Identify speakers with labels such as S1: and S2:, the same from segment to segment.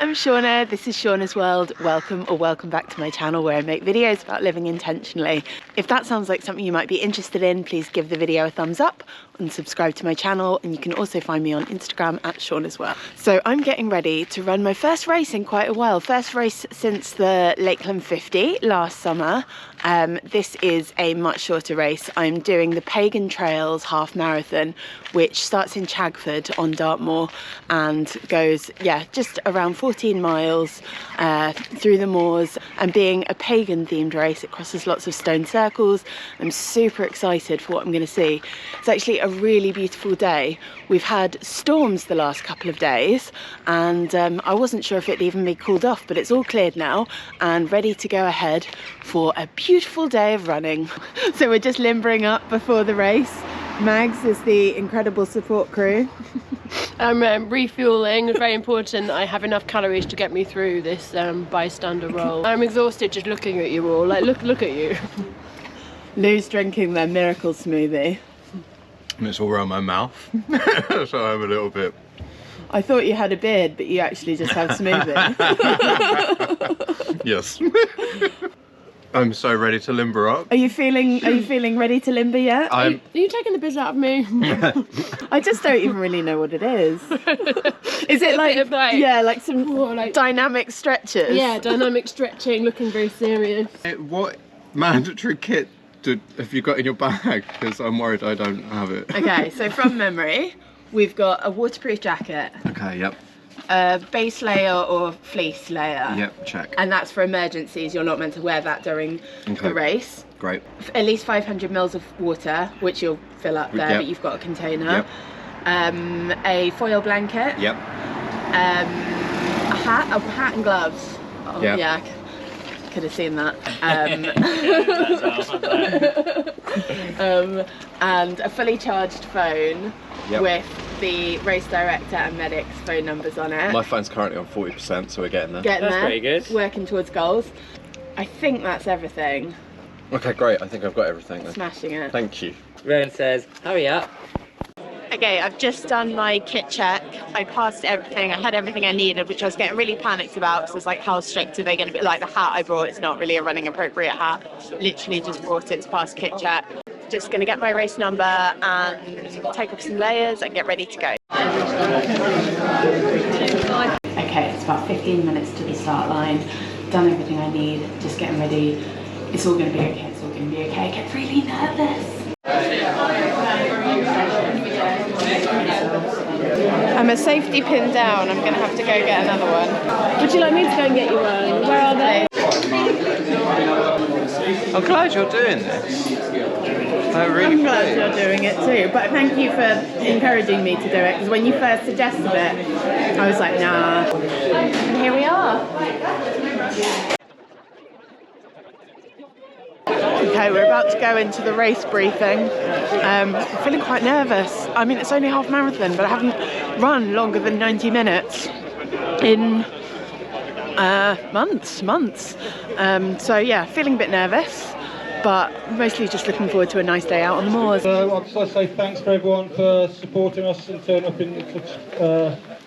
S1: I'm Shauna, this is Shauna's World. Welcome back to my channel where I make videos about living intentionally. If that sounds like something you might be interested in, please give the video a thumbs up and subscribe to my channel, and you can also find me on Instagram at Shauna's World. So I'm getting ready to run my first race in quite a while. First race since the Lakeland 50 last summer. This is a much shorter race. I'm doing the Pagan Trails half marathon, which starts in Chagford on Dartmoor and goes, yeah, just around 14 miles through the moors. And being a pagan themed race, it crosses lots of stone circles. I'm super excited for what I'm going to see. It's actually a really beautiful day. We've had storms the last couple of days, and I wasn't sure if it'd even be cooled off, but it's all cleared now and ready to go ahead for a beautiful day of running. So we're just limbering up before the race. Mags is the incredible support crew.
S2: I'm refueling. It's very important that I have enough calories to get me through this bystander role. I'm exhausted just looking at you all. Like, look at you.
S1: Lou's drinking their miracle smoothie.
S3: And it's all around my mouth, so I'm a little bit...
S1: I thought you had a beard, but you actually just have smoothie.
S3: Yes. I'm so ready to limber up.
S1: Are you feeling ready to limber yet?
S2: Are you taking the piss out of me?
S1: I just don't even really know what it is. Is it like some dynamic stretches?
S2: Yeah, dynamic stretching, looking very serious.
S3: What mandatory kit have you got in your bag? Because I'm worried I don't have it.
S1: Okay, so from memory, we've got a waterproof jacket.
S3: Okay, yep.
S1: A base layer or fleece layer.
S3: Yep, check.
S1: And that's for emergencies. You're not meant to wear that during the race.
S3: Great.
S1: At least 500 mils of water, which you'll fill up there, but you've got a container. Yep. A foil blanket.
S3: Yep.
S1: A hat and gloves. Oh,
S3: yep.
S1: Yeah. Could have seen that. And a fully charged phone with the race director and medic's phone numbers on it.
S3: My phone's currently on 40%, so we're getting there.
S1: That's pretty good. Working towards goals. I think that's everything.
S3: Okay, great. I think I've got everything then.
S1: Smashing it.
S3: Thank you.
S4: Rowan says, hurry up.
S1: Okay, I've just done my kit check. I passed everything. I had everything I needed, which I was getting really panicked about. So it's like, how strict are they going to be? Like the hat I brought, it's not really a running appropriate hat. Literally just brought it to pass kit check. Just going to get my race number and take off some layers and get ready to go. Okay, it's about 15 minutes to the start line. Done everything I need, just getting ready. It's all going to be okay, it's all going to be okay. I get really nervous. I'm a safety pin down. I'm going to have to go get another one.
S2: Would you like me to go and get you one? Where are they?
S3: I'm glad you're doing this.
S1: I'm glad you're doing it too, but thank you for encouraging me to do it, because when you first suggested it, I was like, nah. And here we are. Okay, we're about to go into the race briefing. I'm feeling quite nervous. I mean, it's only half marathon, but I haven't run longer than 90 minutes in months. So yeah, feeling a bit nervous, but mostly just looking forward to a nice day out on the moors.
S5: I'd just like to say thanks for everyone for supporting us and turning up in such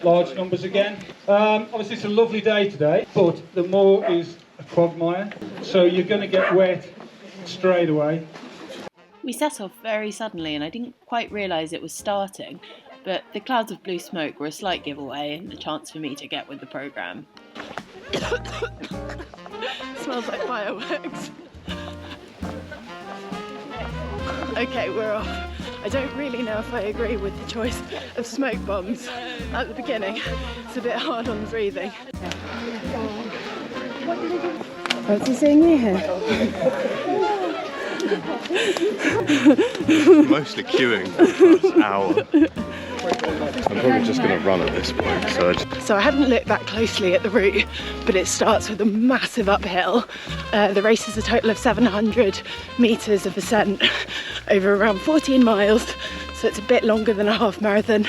S5: large numbers again. Obviously it's a lovely day today, but the moor is a quagmire, so you're going to get wet straight away.
S6: We set off very suddenly and I didn't quite realise it was starting, but the clouds of blue smoke were a slight giveaway and a chance for me to get with the programme.
S1: Smells like fireworks. Okay, we're off. I don't really know if I agree with the choice of smoke bombs at the beginning. It's a bit hard on breathing. Fancy seeing you here?
S3: Mostly queuing for the first hour. I'm probably just going to run at this point.
S1: So I hadn't looked that closely at the route, but it starts with a massive uphill. The race is a total of 700 metres of ascent over around 14 miles, so it's a bit longer than a half marathon.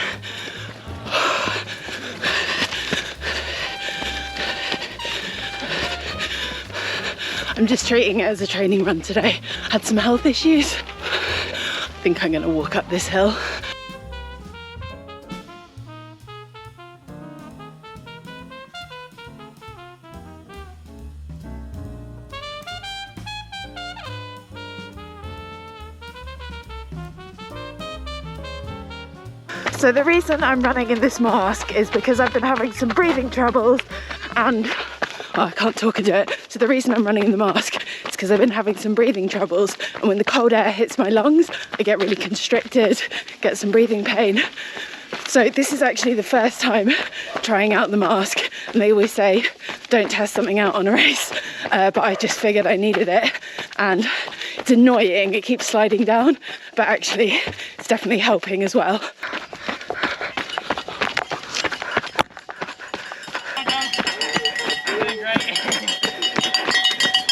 S1: I'm just treating it as a training run today. Had some health issues. I think I'm going to walk up this hill. So the reason I'm running in this mask is because I've been having some breathing troubles and I can't talk and do it. So the reason I'm running in the mask is because I've been having some breathing troubles, and when the cold air hits my lungs, I get really constricted, get some breathing pain. So this is actually the first time trying out the mask, and they always say don't test something out on a race, but I just figured I needed it, and it's annoying, it keeps sliding down, but actually it's definitely helping as well.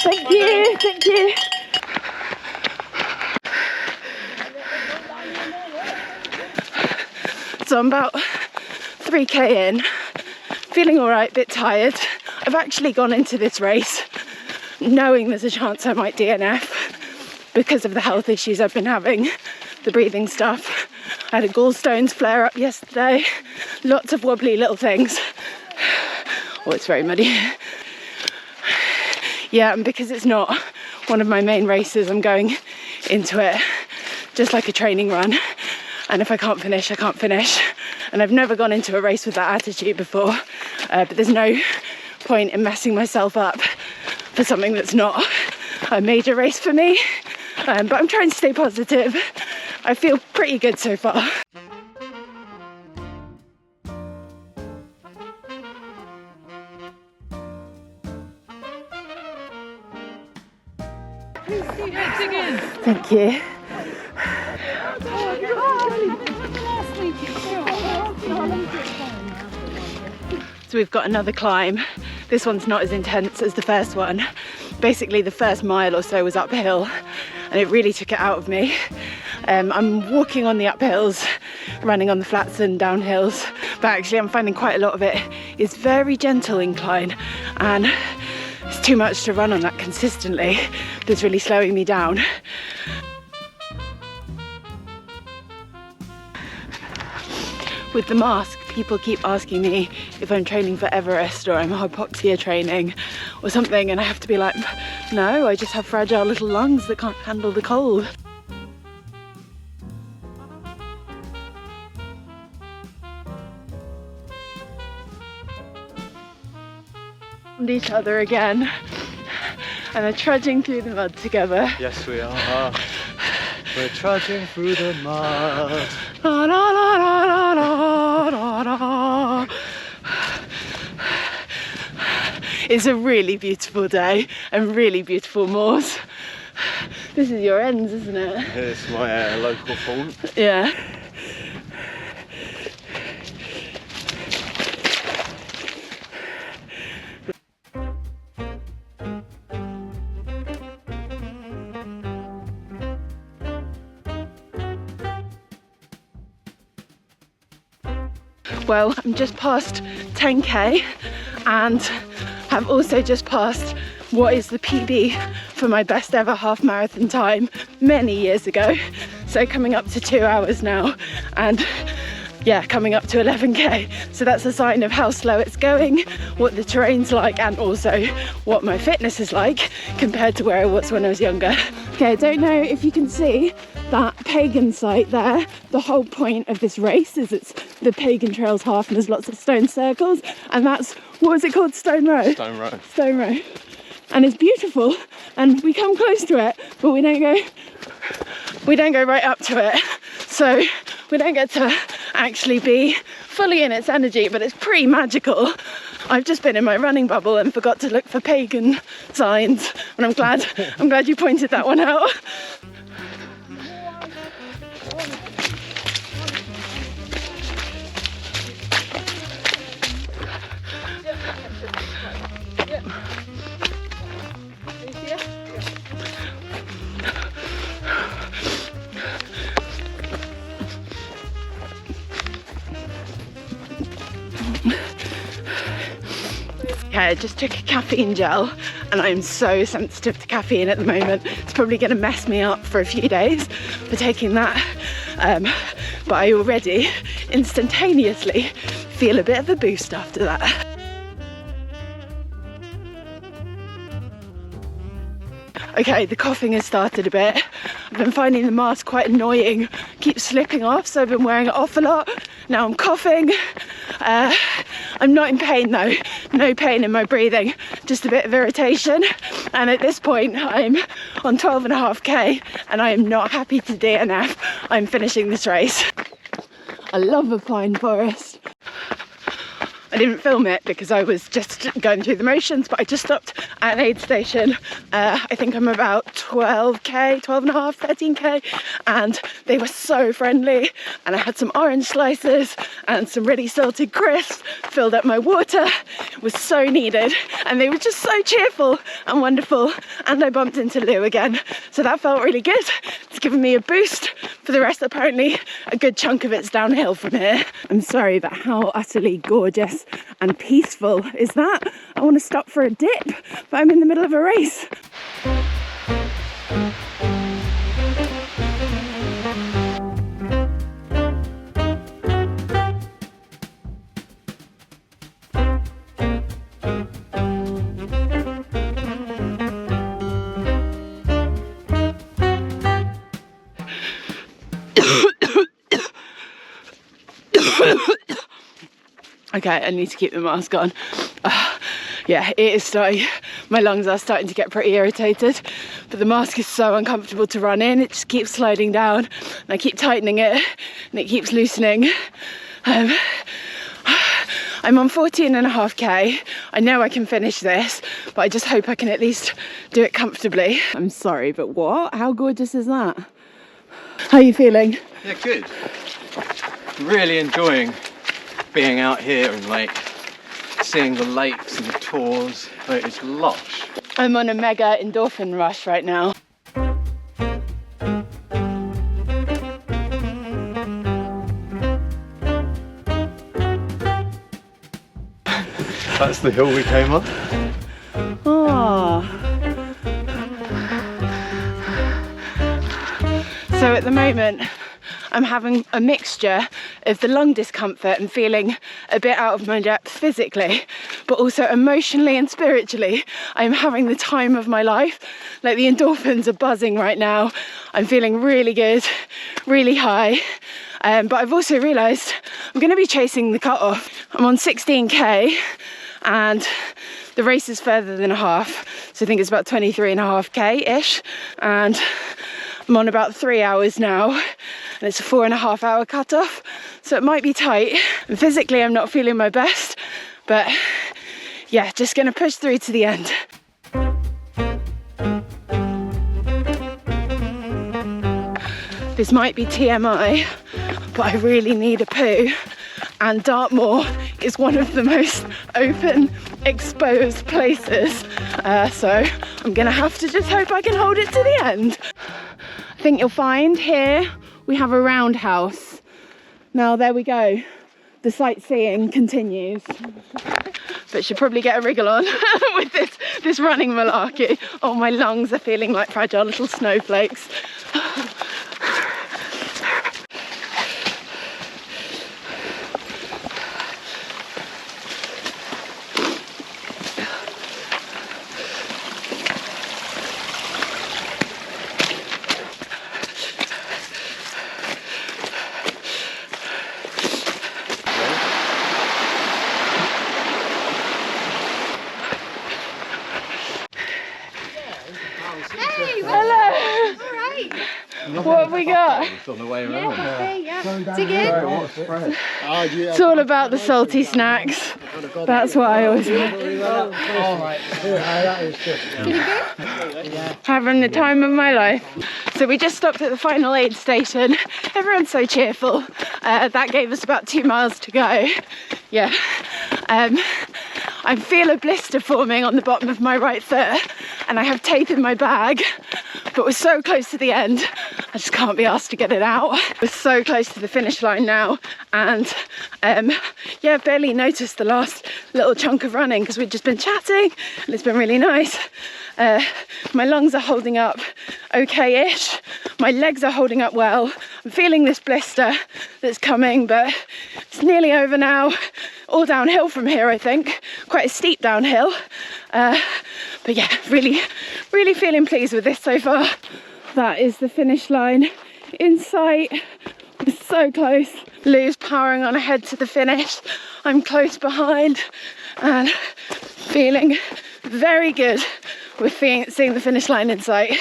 S1: Thank you, thank you. So I'm about 3k in, feeling all right, a bit tired. I've actually gone into this race knowing there's a chance I might DNF because of the health issues I've been having, the breathing stuff. I had a gallstones flare up yesterday, lots of wobbly little things. Oh, it's very muddy. Yeah, and because it's not one of my main races, I'm going into it just like a training run. And if I can't finish, I can't finish. And I've never gone into a race with that attitude before, but there's no point in messing myself up for something that's not a major race for me. But I'm trying to stay positive. I feel pretty good so far. Thank you. So we've got another climb. This one's not as intense as the first one. Basically the first mile or so was uphill and it really took it out of me. I'm walking on the uphills, running on the flats and downhills, but actually I'm finding quite a lot of it is very gentle incline, and it's too much to run on that consistently. It's really slowing me down. With the mask, people keep asking me if I'm training for Everest or I'm hypoxia training or something, and I have to be like, no, I just have fragile little lungs that can't handle the cold. And each other again, and they're trudging through the mud together.
S3: Yes, we are. We're trudging through the mud.
S1: La, la, la, la, la, la, la. It's a really beautiful day and really beautiful moors. This is your ends, isn't it?
S3: It's my local font.
S1: Yeah. Well, I'm just past 10k and have also just passed what is the PB for my best ever half marathon time many years ago. So coming up to 2 hours now, and yeah, coming up to 11k. So that's a sign of how slow it's going, what the terrain's like, and also what my fitness is like compared to where I was when I was younger. Okay, I don't know if you can see that Pagan site there. The whole point of this race is it's the Pagan Trails half and there's lots of stone circles, and that's, what was it called? Stone Row?
S3: Stone Row.
S1: Stone Row. And it's beautiful, and we come close to it, but we don't go right up to it. So we don't get to actually be fully in its energy, but it's pretty magical. I've just been in my running bubble and forgot to look for Pagan signs, and I'm glad you pointed that one out. Okay, I just took a caffeine gel and I'm so sensitive to caffeine at the moment. It's probably going to mess me up for a few days for taking that, but I already instantaneously feel a bit of a boost after that. Okay, the coughing has started a bit. I've been finding the mask quite annoying, keeps slipping off, so I've been wearing it off a lot, Now I'm coughing. I'm not in pain though, no pain in my breathing, just a bit of irritation. And at this point I'm on 12.5k and I am not happy to DNF. I'm finishing this race. I love a pine forest. I didn't film it because I was just going through the motions, but I just stopped at an aid station. I think I'm about 12k, 12.5, 13k, and they were so friendly. And I had some orange slices and some really salted crisps, filled up my water. It was so needed. And they were just so cheerful and wonderful. And I bumped into Lou again. So that felt really good. It's given me a boost for the rest. Apparently a good chunk of it's downhill from here. I'm sorry, but how utterly gorgeous and peaceful is that? I want to stop for a dip, but I'm in the middle of a race. Okay, I need to keep the mask on. Yeah, it is starting, my lungs are starting to get pretty irritated, but the mask is so uncomfortable to run in. It just keeps sliding down and I keep tightening it and it keeps loosening. I'm on 14.5k. I know I can finish this, but I just hope I can at least do it comfortably. I'm sorry, but what? How gorgeous is that? How are you feeling?
S7: Yeah, good. Really enjoying being out here and like seeing the lakes and the tours. Like, it's lush.
S1: I'm on a mega endorphin rush right now.
S3: That's the hill we came up.
S1: Oh. So at the moment I'm having a mixture of the lung discomfort and feeling a bit out of my depth physically, but also emotionally and spiritually. I'm having the time of my life. Like, the endorphins are buzzing right now. I'm feeling really good, really high. But I've also realised I'm going to be chasing the cut-off. I'm on 16k and the race is further than a half. So I think it's about 23.5k-ish. And I'm on about 3 hours now, and it's a 4.5 hour cut-off, so it might be tight. And physically I'm not feeling my best, but yeah, just gonna push through to the end. This might be TMI, but I really need a poo, and Dartmoor is one of the most open, exposed places, so I'm gonna have to just hope I can hold it to the end. I think you'll find here we have a roundhouse. Now there we go, the sightseeing continues. But should probably get a wriggle on with this running malarkey. Oh, my lungs are feeling like fragile little snowflakes. What have we got?
S7: It's on the way around.
S1: It's all about the salty snacks. That's what I always do. Having the time of my life. So we just stopped at the final aid station. Everyone's so cheerful. That gave us about 2 miles to go. Yeah. I feel a blister forming on the bottom of my right foot and I have tape in my bag, but we're so close to the end, I just can't be asked to get it out. We're so close to the finish line now, and yeah, I've barely noticed the last little chunk of running because we've just been chatting and it's been really nice. My lungs are holding up okay-ish. My legs are holding up well. I'm feeling this blister that's coming, but it's nearly over now. All downhill from here, I think. Quite a steep downhill. But yeah, really feeling pleased with this so far. That is the finish line in sight. We're so close. Lou's powering on ahead to the finish. I'm close behind and feeling very good with seeing the finish line in sight.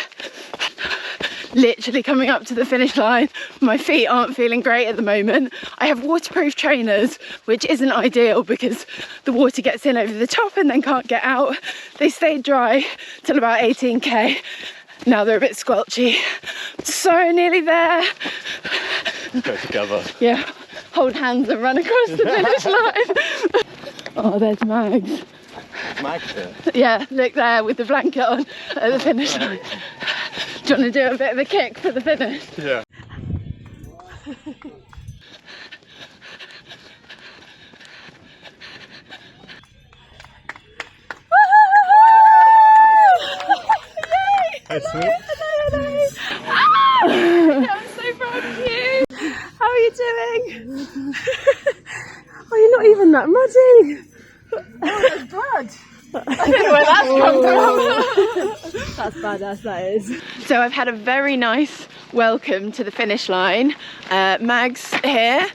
S1: Literally coming up to the finish line. My feet aren't feeling great at the moment. I have waterproof trainers, which isn't ideal because the water gets in over the top and then can't get out. They stayed dry till about 18k. Now they're a bit squelchy. So nearly there.
S3: Go together.
S1: Yeah, hold hands and run across the finish line. Oh, there's Mags.
S3: Mags here.
S1: Yeah, look there with the blanket on at the finish line. Do you want to do a bit of a kick for the finish?
S3: Yeah.
S1: I'm so proud of you. How are you doing? Oh, you're not even that muddy. Oh, there's blood. I don't know where that's come from. That's badass, that is. So I've had a very nice welcome to the finish line. Mags here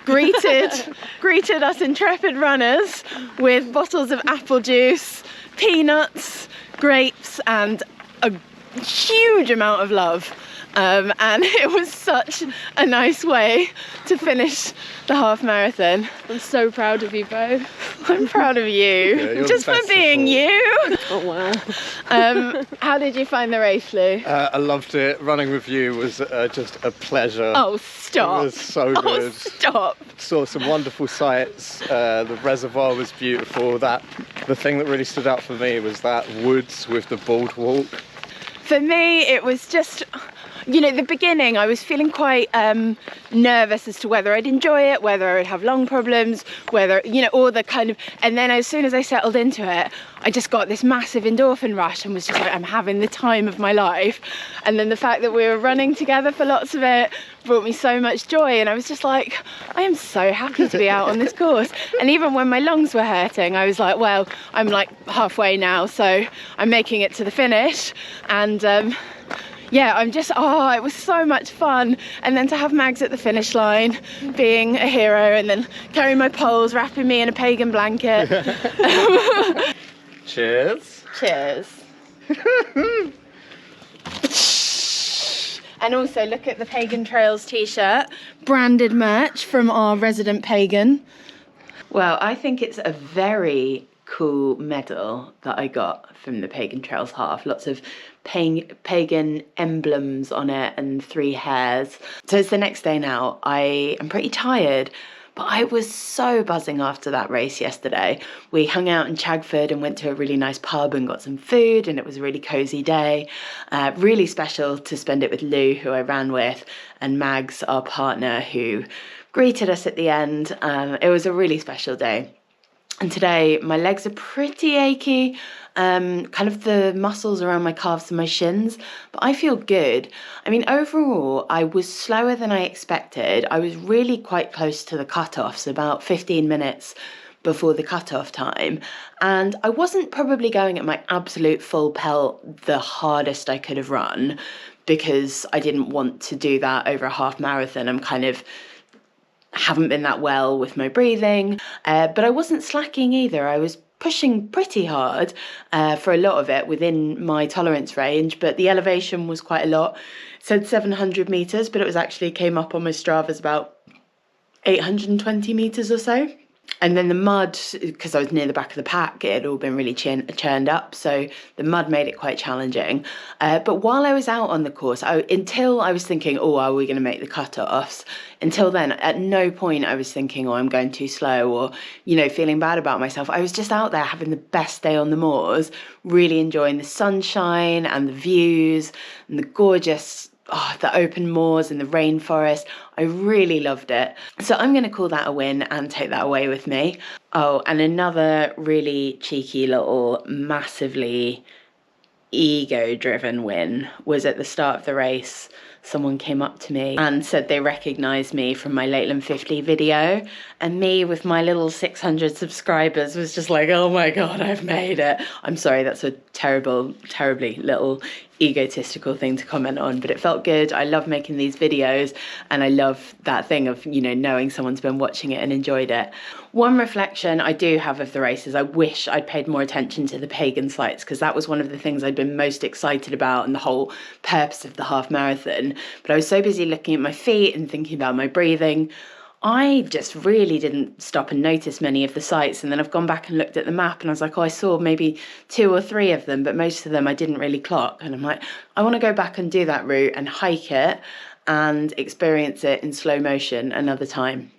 S1: greeted us intrepid runners with bottles of apple juice, peanuts, grapes and a huge amount of love. And it was such a nice way to finish the half marathon.
S2: I'm so proud of you both.
S1: I'm proud of you, just for being you.
S2: Oh wow.
S1: How did you find the race, Lou?
S3: I loved it. Running with you was just a pleasure.
S1: Oh, stop.
S3: It was so good.
S1: Oh, stop.
S3: Saw some wonderful sights. The reservoir was beautiful. The thing that really stood out for me was that woods with the boardwalk.
S1: For me, it was just, you know, the beginning, I was feeling quite nervous as to whether I'd enjoy it, whether I'd have lung problems, whether, you know, all the kind of, and then as soon as I settled into it, I just got this massive endorphin rush and was just like, I'm having the time of my life. And then the fact that we were running together for lots of it brought me so much joy. And I was just like, I am so happy to be out on this course. And even when my lungs were hurting, I was like, well, I'm like halfway now, so I'm making it to the finish. And yeah, I'm just, oh, it was so much fun. And then to have Mags at the finish line, being a hero, and then carrying my poles, wrapping me in a Pagan blanket.
S3: Cheers.
S1: Cheers. And also look at the Pagan Trails t-shirt, branded merch from our resident Pagan. Well, I think it's a very cool medal that I got from the Pagan Trails half. Lots of pagan emblems on it and 3 hares. So it's the next day now. I am pretty tired, but I was so buzzing after that race yesterday. We hung out in Chagford and went to a really nice pub and got some food, and it was a really cozy day. Really special to spend it with Lou, who I ran with, and Mags, our partner, who greeted us at the end. It was a really special day. And today my legs are pretty achy, kind of the muscles around my calves and my shins, but I feel good. I mean, overall, I was slower than I expected. I was really quite close to the cutoffs, about 15 minutes before the cutoff time. And I wasn't probably going at my absolute full pelt, the hardest I could have run, because I didn't want to do that over a half marathon. I'm kind of haven't been that well with my breathing, but I wasn't slacking either. I was pushing pretty hard for a lot of it within my tolerance range, but the elevation was quite a lot. It said 700 meters, but it was actually came up on my Strava as about 820 meters or so. And then the mud, because I was near the back of the pack, it had all been really churned up, so the mud made it quite challenging. But while I was out on the course, until I was thinking, oh, are we going to make the cut-offs? Until then, at no point I was thinking, oh, I'm going too slow, or, you know, feeling bad about myself. I was just out there having the best day on the moors, really enjoying the sunshine and the views and the gorgeous, the open moors and the rainforest. I really loved it. So I'm going to call that a win and take that away with me. Oh, and another really cheeky little, massively ego-driven win was at the start of the race. someone came up to me and said they recognised me from my Lakeland 50 video, and me with my little 600 subscribers was just like, oh my god, I've made it. I'm sorry, that's a terribly little egotistical thing to comment on, but it felt good. I love making these videos, and I love that thing of, you know, knowing someone's been watching it and enjoyed it. One reflection I do have of the race is I wish I'd paid more attention to the Pagan sites, because that was one of the things I'd been most excited about and the whole purpose of the half marathon. But I was so busy looking at my feet and thinking about my breathing, I just really didn't stop and notice many of the sites. And then I've gone back and looked at the map and I was like, oh, I saw maybe 2 or 3 of them, but most of them I didn't really clock. And I'm like, I want to go back and do that route and hike it and experience it in slow motion another time.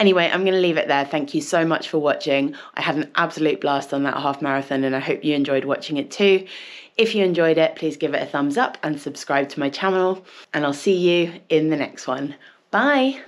S1: Anyway, I'm going to leave it there. Thank you so much for watching. I had an absolute blast on that half marathon, and I hope you enjoyed watching it too. If you enjoyed it, please give it a thumbs up and subscribe to my channel, and I'll see you in the next one. Bye.